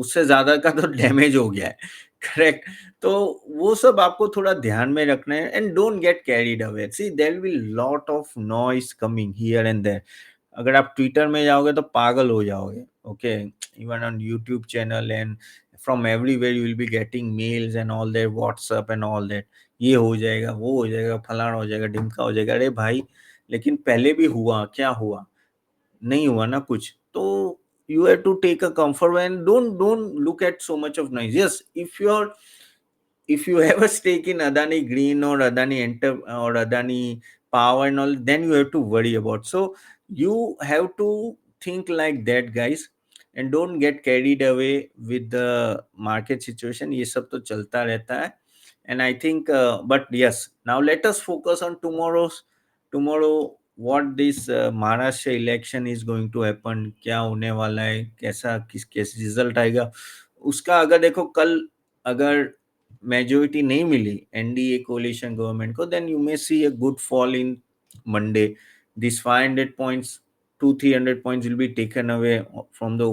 उससे ज्यादा का तो डैमेज हो गया है, करेक्ट? तो वो सब आपको थोड़ा ध्यान में रखना है and don't get carried away. See there will lot of noise coming here and there. अगर आप ट्विटर में जाओगे तो पागल हो जाओगे, okay? Even on YouTube channel and from everywhere you will be getting mails and all that, WhatsApp and all that, ये हो जाएगा, वो हो जाएगा, फलाना हो जाएगा, ढिमका हो जाएगा। अरे भाई, लेकिन पहले भी हुआ, क्या हुआ? नहीं हुआ ना कुछ। तो you have to take a comfort and don't look at so much of noise. Yes, if you have a stake in Adani Green or Adani Enter or Adani Power and all, then you have to worry about. So you have to think like that, guys, and don't get carried away with the market situation. ये सब तो चलता रहता है, and I think, but yes, now let us focus on tomorrow. What this Maharashtra election is going to happen, क्या होने वाला है, कैसा किस कैसे रिजल्ट आएगा उसका। अगर देखो कल अगर मेजोरिटी नहीं मिली एनडीए कोलिशन गवर्नमेंट को, then you may see a good fall in Monday. This 500 points, 200-300 points will be taken away from the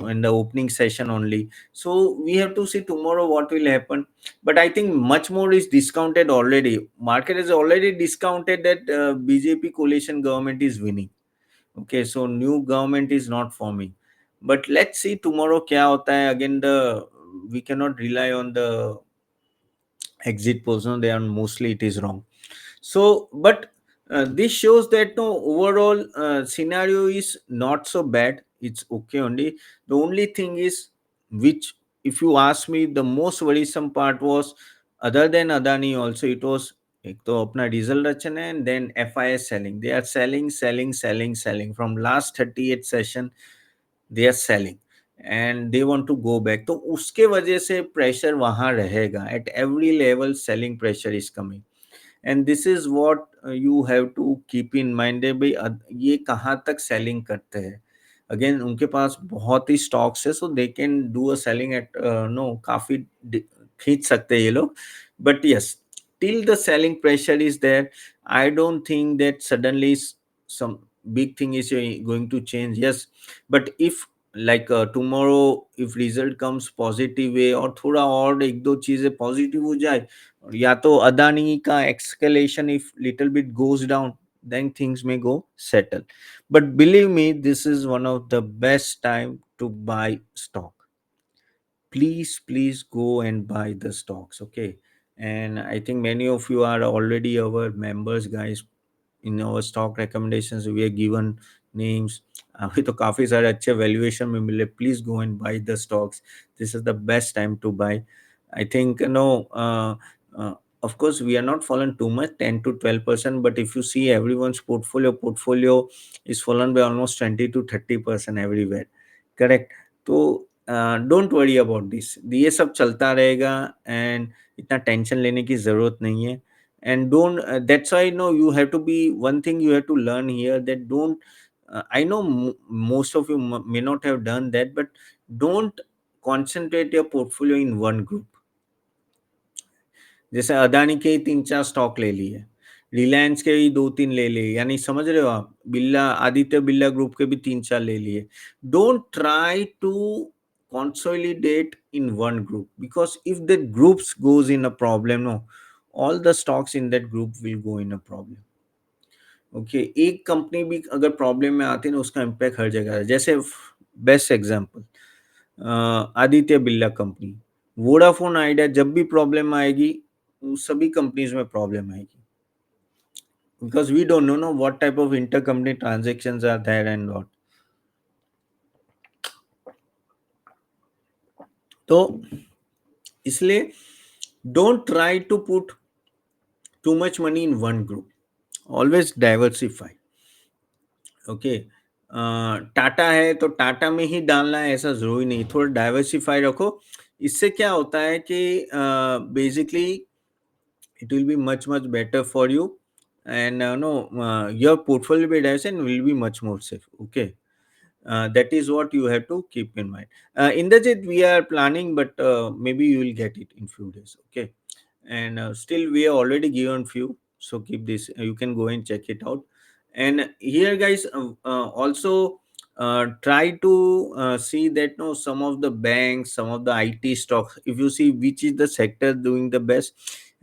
in the opening session only. So we have to see tomorrow what will happen. But I think much more is discounted already. Market has already discounted that BJP coalition government is winning. Okay, so new government is not forming. But let's see tomorrow क्या होता है. Again the we can not rely on the exit polls. They are mostly it is wrong. So but this shows that no overall scenario is not so bad, it's okay only. The only thing is, which if you ask me, the most worrisome part was, other than Adani also, it was एक तो अपना diesel रचना है, and then FIS selling. They are selling from last 38 session. They are selling and they want to go back. तो उसके वजह से pressure वहां रहेगा. At every level selling pressure is coming. And this is what you have to keep in mind है भाई. ये कहाँ तक सेलिंग करते हैं. अगेन उनके पास बहुत ही स्टॉक्स है, so they can do a selling at no काफी खींच सकते हैं ये लोग. But yes, till the selling pressure is there, I don't think that suddenly some big thing is going to change. Yes, but if like tomorrow if result comes positive way, और थोड़ा और एक दो चीजें पॉजिटिव हो जाए, या तो अदानी का escalation if little bit goes down, then things may go settle. But believe me, this is one of the best time to buy stock. Please go and buy the stocks, okay? And I think many of you are already our members, guys. In our stock recommendations we are given names. अभी तो काफी सारे अच्छे valuation में मिले. Please go and buy the stocks. This is the best time to buy. I think of course we are not fallen too much, 10 to 12%, but if you see everyone's portfolio is fallen by almost 20 to 30% everywhere. Correct. तो don't worry about this. ये सब चलता रहेगा and इतना tension लेने की जरूरत नहीं है. And don't that's why no you have to be one thing you have to learn here, that don't I know most of you may not have done that, but don't concentrate your portfolio in one group. जैसे अदानी के ही 3-4 stock ले लिए, रिलायंस के ही 2-3 ले लिए, यानी समझ रहे हो आप, बिरला आदित्य बिरला ग्रुप के भी 3-4 ले लिए. Don't try to consolidate in one group, because if that groups goes in a problem, no, all the stocks in that group will go in a problem. Okay एक कंपनी भी अगर प्रॉब्लम में आती है ना, उसका इम्पैक्ट हर जगह है. जैसे best example Aditya Birla company, Vodafone Idea, जब भी प्रॉब्लम आएगी सभी कंपनीज में प्रॉब्लम आएगी, because we don't know no what type of intercompany transactions are there and what. तो इसलिए don't try to put too much money in one group, always diversify. Okay Tata है तो टाटा में ही डालना है ऐसा जरूरी नहीं, थोड़ा डाइवर्सिफाई रखो. इससे क्या होता है कि basically it will be much better for you, and no your portfolio will be diverse and will be much more safe. Okay, that is what you have to keep in mind. Indrajit, we are planning, but maybe you will get it in few days. Okay, and still we are already given few, so keep this. You can go and check it out. And here, guys, also try to see that no some of the banks, some of the IT stocks. If you see which is the sector doing the best,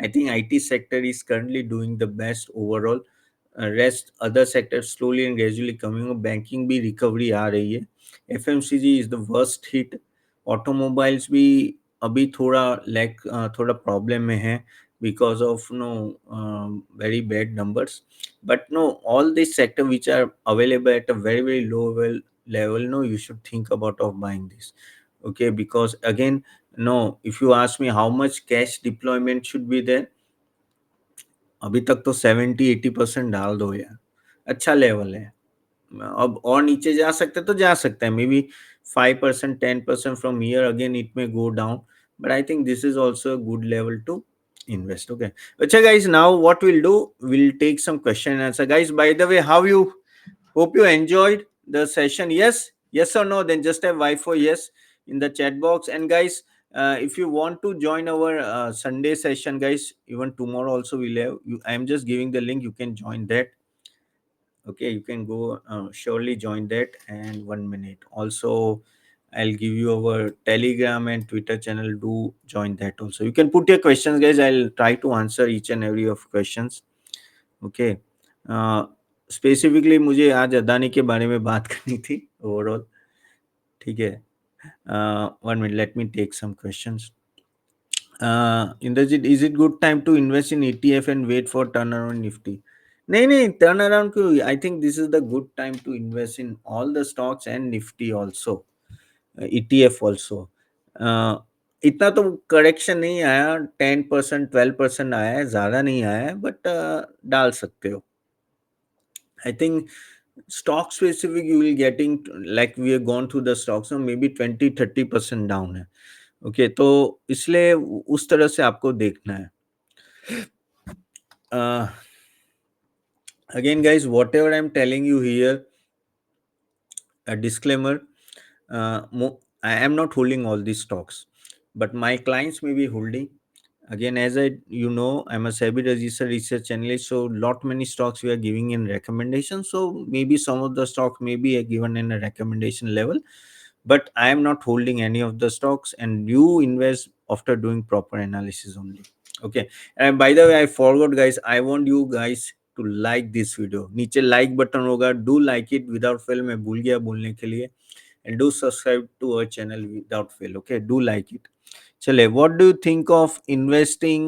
I think IT sector is currently doing the best overall. Rest other sectors slowly and gradually coming up. Banking भी recovery आ रही है. FMCG is the worst hit. Automobiles भी अभी थोड़ा थोड़ा problem में है because of no very bad numbers. But no, all these sector which are available at a very low level, no, you should think about of buying this. Okay, because again, no, if you ask me how much cash deployment should be there, अभी तक तो 70-80% डाल दो यार, अच्छा level है. अब और नीचे जा सकते तो जा सकता है, maybe 5% 10% from here, again it may go down, but I think this is also good level to invest. Okay, अच्छा guys, now what we'll do, we'll take some question and answer. Guys, by the way, how you, hope you enjoyed the session. Yes or no, then just have y for yes in the chat box. And guys, if you want to join our Sunday session, guys, even tomorrow also we'll have you, I'm just giving the link, you can join that. Okay, you can go surely join that. And 1 minute also, I'll give you our Telegram and Twitter channel. Do join that also. You can put your questions, guys. I'll try to answer each and every of questions. Okay. Specifically मुझे आज अदानी के बारे में बात करनी थी overall. ठीक है। 1 minute, let me take some questions. Indrajit, is it good time to invest in ETF and wait for turnaround Nifty? नहीं नहीं, टर्न अराउंड क्यों? I think this is the good time to invest in all the stocks and Nifty also, ETF also. इतना तो correction नहीं आया, 10% 12% आया है, ज्यादा नहीं आया है, बट डाल सकते हो. I think stock specific you will getting, like we have gone through the stocks, so maybe 20-30% down है. ओके, तो इसलिए उस तरह से आपको देखना है. Again guys, whatever I'm telling you here, a disclaimer, I am not holding all these stocks, but my clients may be holding. Again, as I'm a SEBI registered research analyst, so lot many stocks we are giving in recommendation. So maybe some of the stock may be given in a recommendation level, but I am not holding any of the stocks, and you invest after doing proper analysis only. Okay. And by the way, I forgot guys, I want you guys to like this video. नीचे like button होगा, do like it without fail. मैं भूल गया बोलने के लिए. And do subscribe to our channel without fail. Okay, do like it. चले, what do you think of investing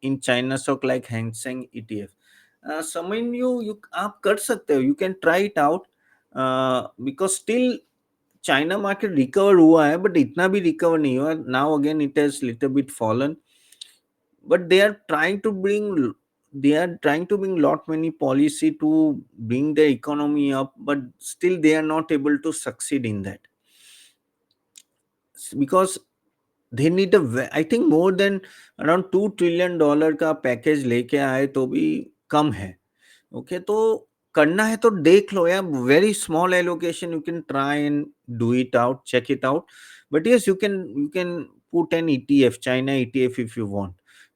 in China stock like Hang Seng ETF? Someone you आप कर सकते हो, you can try it out, because still China market recover हुआ है, but इतना भी recover नहीं हुआ. Now again it has little bit fallen, but they are trying to bring lot many policy to bring the economy up, but still they are not able to succeed in that, because they need I think more than around $2 trillion का package लेके आए तो भी कम है. Okay, तो करना है तो देख लो यार, very small allocation, you can try and do it out, check it out. But yes, you can put an ETF, China ETF, if you want.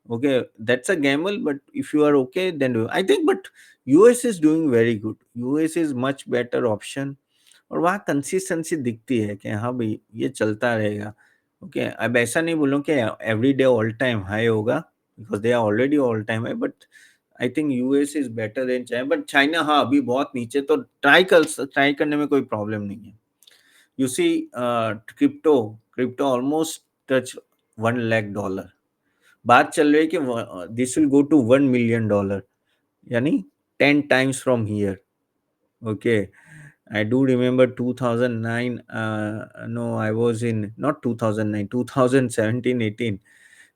Okay, that's a gamble, but if you are okay, then do. I think, but US is doing very good. US is much better option, और वहाँ consistency दिखती है कि हाँ भाई ये चलता रहेगा. ओके, अब ऐसा नहीं बोलूँ कि every day all time high होगा, because they are already all time high, but I think US is better than China. But China हाँ अभी बहुत नीचे, तो ट्राई करने में कोई प्रॉब्लम नहीं है. You see, crypto crypto almost touch $1 lakh. बात चल रही है कि this will go to $1 million, यानी 10 times from here. Okay, I do remember 2009. No, I was in not 2009, 2017,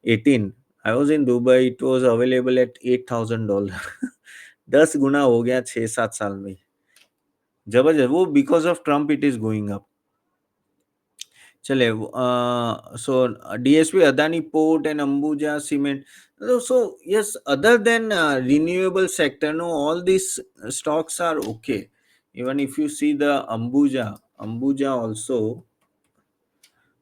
18. I was in Dubai. It was available at $8,000. 10 गुना हो गया 6-7 साल में. जबरदस्त, वो because of Trump it is going up. चले, so DSP, Adani Port and Ambuja Cement. So yes, other than renewable sector, no, all these stocks are okay. Even if you see the Ambuja also,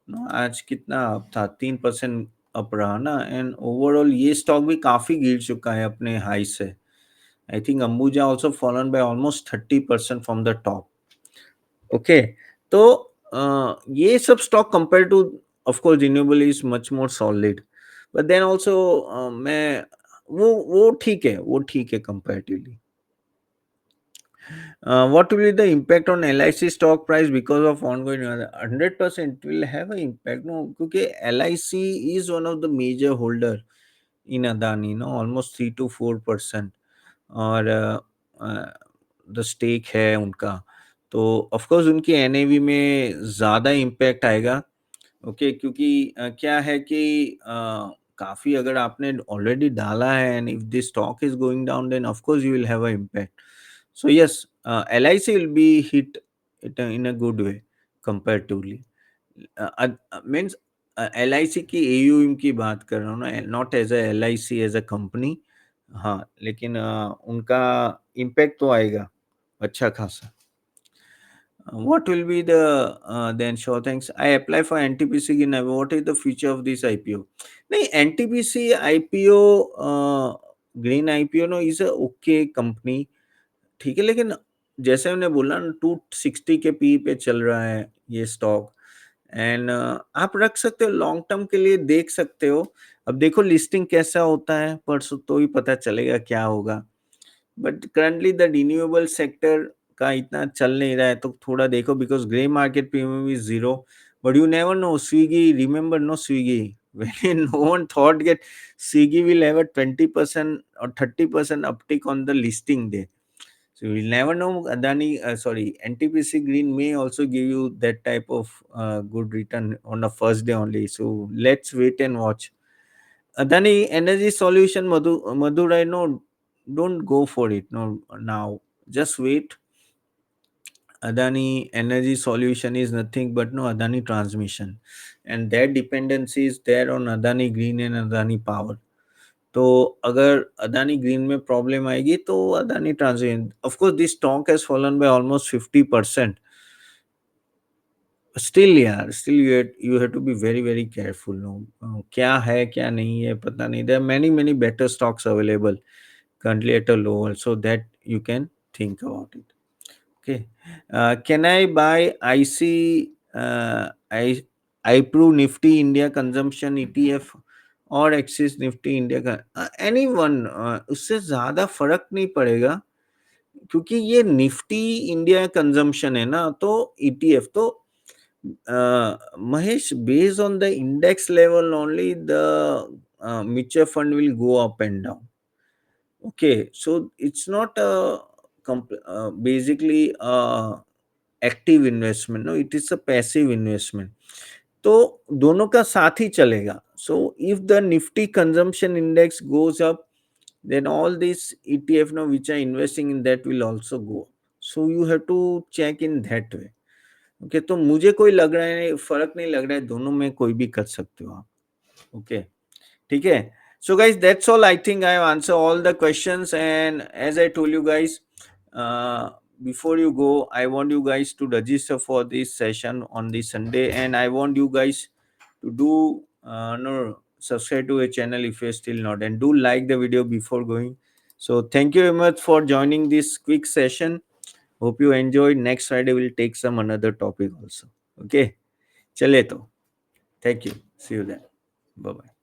no, आज कितना up था, 3% up रहा ना, and overall ये stock भी काफी गिर चुका है अपने हाई से. I think Ambuja also fallen by almost 30% from the top. Okay, तो ये सब stock compare to, of course renewable is much more solid, but then also मैं वो ठीक है comparatively. What will be the impact on LIC stock price because of ongoing? 100% will have an impact, no, क्योंकि LIC is one of the major holder in Adani, no, almost 3 to 4%, और the stake है उनका, तो of course उनकी NAV में ज्यादा impact आएगा. Okay, क्योंकि क्या है कि काफी अगर आपने ऑलरेडी डाला है, and if this stock is going down, then of course you will have a impact. So yes, LIC will be hit it in a good way comparatively. Means LIC की AUM की बात कर रहा हूँ ना, not as a LIC as a company. हाँ, लेकिन उनका इम्पैक्ट तो आएगा अच्छा खासा. What will be the then sure thanks. I apply for NTPC in what is the future of this IPO? नहीं, NTPC IPO, green IPO no is a okay company, ठीक है, लेकिन जैसे मैंने बोला ना, 260 के पी पे चल रहा है ये स्टॉक, एंड आप रख सकते हो लॉन्ग टर्म के लिए, देख सकते हो. अब देखो लिस्टिंग कैसा होता है, परसों तो ही पता चलेगा क्या होगा. But currently the renewable sector का इतना चल नहीं रहा है तो थोड़ा देखो, because grey market premium is zero, but you never know. Swiggy, remember, no, Swiggy, when no one thought that Swiggy will have a 20% or 30% uptick on the listing day. So you'll never know. Adani, sorry, NTPC Green may also give you that type of good return on the first day only. So let's wait and watch. Adani Energy Solution, Madurai, no, don't go for it. No, now just wait. Adani Energy Solution is nothing but no Adani Transmission, and their dependency is there on Adani Green and Adani Power. तो अगर Adani green में problem आएगी तो Adani transmission, of course this stock has fallen by almost 50%. Still यार, still you have to be very very careful. No, क्या है क्या नहीं है पता नहीं. There are many many better stocks available currently at a lower, so that you can think about it. Okay. Can I buy IC, iPro Nifty India Consumption ETF और Axis Nifty India का? Any one, उससे ज्यादा फर्क नहीं पड़ेगा, क्योंकि ये Nifty India consumption है ना. तो ETF तो Mahesh, based on the index level only, the mutual fund will go up and down. Okay, so it's not a basically a active investment. No, it is a passive investment. तो दोनों का साथ ही चलेगा. So if the Nifty consumption index goes up, then all these ETF now which are investing in that will also go up. So you have to check in that way. Okay, तो मुझे कोई लग रहा है फर्क नहीं लग रहा है, दोनों में कोई भी कर सकते हो आप. ओके, ठीक है. So guys, that's all. I think I have answered all the questions, and as I told you guys, uh, before you go, I want you guys to register for this session on this Sunday, and I want you guys to do no, subscribe to a channel if you're still not, and do like the video before going. So thank you very much for joining this quick session. Hope you enjoyed. Next Friday we'll take some another topic also. Okay, chale to. Thank you. See you then. Bye bye.